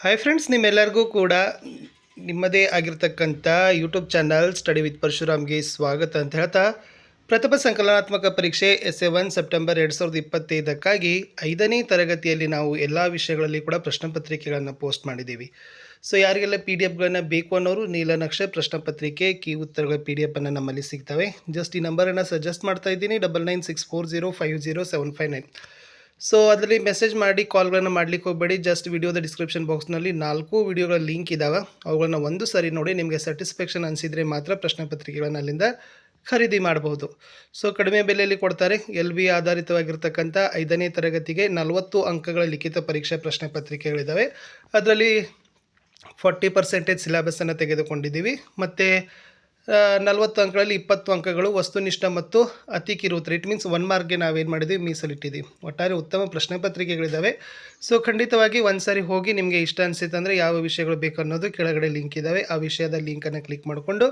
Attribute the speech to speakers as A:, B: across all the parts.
A: Hi friends, ನಿಮ್ಮೆಲ್ಲರಿಗೂ ಕೂಡ ನಿಮ್ಮದೇ ಆಗಿರ್ತಕ್ಕಂಥ ಯೂಟ್ಯೂಬ್ ಚಾನಲ್ ಸ್ಟಡಿ ವಿತ್ ಪರಶುರಾಮ್ಗೆ ಸ್ವಾಗತ ಅಂತ ಹೇಳ್ತಾ, ಪ್ರಥಮ ಸಂಕಲನಾತ್ಮಕ ಪರೀಕ್ಷೆ SF1 ಸೆಪ್ಟೆಂಬರ್ 2025ಕ್ಕಾಗಿ 5ನೇ ತರಗತಿಯಲ್ಲಿ ನಾವು ಎಲ್ಲ ವಿಷಯಗಳಲ್ಲಿ ಕೂಡ ಪ್ರಶ್ನೆ ಪತ್ರಿಕೆಗಳನ್ನು ಪೋಸ್ಟ್ ಮಾಡಿದ್ದೀವಿ. ಸೊ ಯಾರಿಗೆಲ್ಲ PDF ಬೇಕು ಅನ್ನೋರು ನೀಲನಕ್ಷೆ ಪ್ರಶ್ನೆ ಪತ್ರಿಕೆ ಕೀ ಉತ್ತರಗಳ PDF ನಮ್ಮಲ್ಲಿ ಸಿಗ್ತವೆ. ಜಸ್ಟ್ ಈ ನಂಬರನ್ನು ಸಜೆಸ್ಟ್ ಮಾಡ್ತಾ ಇದ್ದೀನಿ, 9964050759. ಸೊ ಅದರಲ್ಲಿ ಮೆಸೇಜ್ ಮಾಡಿ ಕಾಲ್ಗಳನ್ನು ಮಾಡಲಿಕ್ಕೆ ಹೋಗಬೇಡಿ. ಜಸ್ಟ್ ವಿಡಿಯೋದ ಡಿಸ್ಕ್ರಿಪ್ಷನ್ ಬಾಕ್ಸ್ನಲ್ಲಿ 4 ವಿಡಿಯೋಗಳ ಲಿಂಕ್ ಇದ್ದಾವೆ. ಅವುಗಳನ್ನ ಒಂದು ಸರಿ ನೋಡಿ, ನಿಮಗೆ ಸ್ಯಾಟಿಸ್ಫ್ಯಾಕ್ಷನ್ ಅನಿಸಿದರೆ ಮಾತ್ರ ಪ್ರಶ್ನೆ ಪತ್ರಿಕೆಗಳನ್ನು ಅಲ್ಲಿಂದ ಖರೀದಿ ಮಾಡಬಹುದು. ಸೊ ಕಡಿಮೆ ಬೆಲೆಯಲ್ಲಿ ಕೊಡ್ತಾರೆ. LB ಆಧಾರಿತವಾಗಿರ್ತಕ್ಕಂಥ 5ನೇ ತರಗತಿಗೆ 40 ಅಂಕಗಳ ಲಿಖಿತ ಪರೀಕ್ಷೆ ಪ್ರಶ್ನೆ ಪತ್ರಿಕೆಗಳಿದ್ದಾವೆ. ಅದರಲ್ಲಿ 40% ಸಿಲೆಬಸ್ಸನ್ನು ತೆಗೆದುಕೊಂಡಿದ್ದೀವಿ. ಮತ್ತು 40 ಅಂಕಗಳಲ್ಲಿ 20 ಅಂಕಗಳು ವಸ್ತುನಿಷ್ಠ ಮತ್ತು ಅತಿ ಕಿರುತ್ತರ. ಇಟ್ ಮೀನ್ಸ್ 1 ಮಾರ್ಕ್ಗೆ ನಾವೇನು ಮಾಡಿದ್ದೀವಿ, ಮೀಸಲಿಟ್ಟಿದ್ದೀವಿ. ಒಟ್ಟಾರೆ ಉತ್ತಮ ಪ್ರಶ್ನೆ ಪತ್ರಿಕೆಗಳಿದ್ದಾವೆ. ಸೊ ಖಂಡಿತವಾಗಿ ಒಂದು ಸಾರಿ ಹೋಗಿ ನಿಮಗೆ ಇಷ್ಟ ಅನಿಸುತ್ತೆ ಅಂದರೆ ಯಾವ ವಿಷಯಗಳು ಬೇಕು ಅನ್ನೋದು ಕೆಳಗಡೆ ಲಿಂಕ್ ಇದ್ದಾವೆ. ಆ ವಿಷಯದ ಲಿಂಕನ್ನು ಕ್ಲಿಕ್ ಮಾಡಿಕೊಂಡು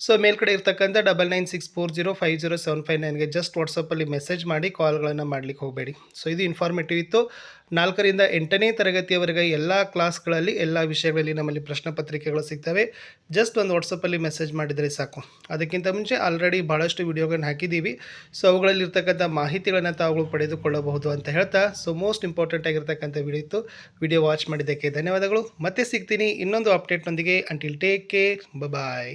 A: ಸೊ ಮೇಲ್ಗಡೆ ಇರ್ತಕ್ಕಂಥ 9964050759ಗೆ ಜಸ್ಟ್ ವಾಟ್ಸಪ್ಪಲ್ಲಿ ಮೆಸೇಜ್ ಮಾಡಿ ಕಾಲ್ಗಳನ್ನು ಮಾಡಲಿಕ್ಕೆ ಹೋಗಬೇಡಿ. ಸೊ ಇದು ಇನ್ಫಾರ್ಮೇಟಿವ್ ಇತ್ತು. 4ರಿಂದ 8ನೇ ತರಗತಿಯವರೆಗೆ ಎಲ್ಲ ಕ್ಲಾಸ್ಗಳಲ್ಲಿ ಎಲ್ಲ ವಿಷಯಗಳಲ್ಲಿ ನಮ್ಮಲ್ಲಿ ಪ್ರಶ್ನೆ ಪತ್ರಿಕೆಗಳು ಸಿಗ್ತವೆ. ಜಸ್ಟ್ ಒಂದು ವಾಟ್ಸಪ್ಪಲ್ಲಿ ಮೆಸೇಜ್ ಮಾಡಿದರೆ ಸಾಕು. ಅದಕ್ಕಿಂತ ಮುಂಚೆ ಆಲ್ರೆಡಿ ಭಾಳಷ್ಟು ವಿಡಿಯೋಗಳನ್ನು ಹಾಕಿದ್ದೀವಿ. ಸೊ ಅವುಗಳಲ್ಲಿರ್ತಕ್ಕಂಥ ಮಾಹಿತಿಗಳನ್ನು ತಾವುಗಳು ಪಡೆದುಕೊಳ್ಳಬಹುದು ಅಂತ ಹೇಳ್ತಾ, ಸೊ ಮೋಸ್ಟ್ ಇಂಪಾರ್ಟೆಂಟ್ ಆಗಿರ್ತಕ್ಕಂಥ ವಿಡಿಯೋ ಇತ್ತು. ವಿಡಿಯೋ ವಾಚ್ ಮಾಡಿದ್ದಕ್ಕೆ ಧನ್ಯವಾದಗಳು. ಮತ್ತೆ ಸಿಗ್ತೀನಿ ಇನ್ನೊಂದು ಅಪ್ಡೇಟ್ನೊಂದಿಗೆ. ಅಂಟಿಲ್ ಟೇಕ್ ಕೇರ್, ಬಾಯ್.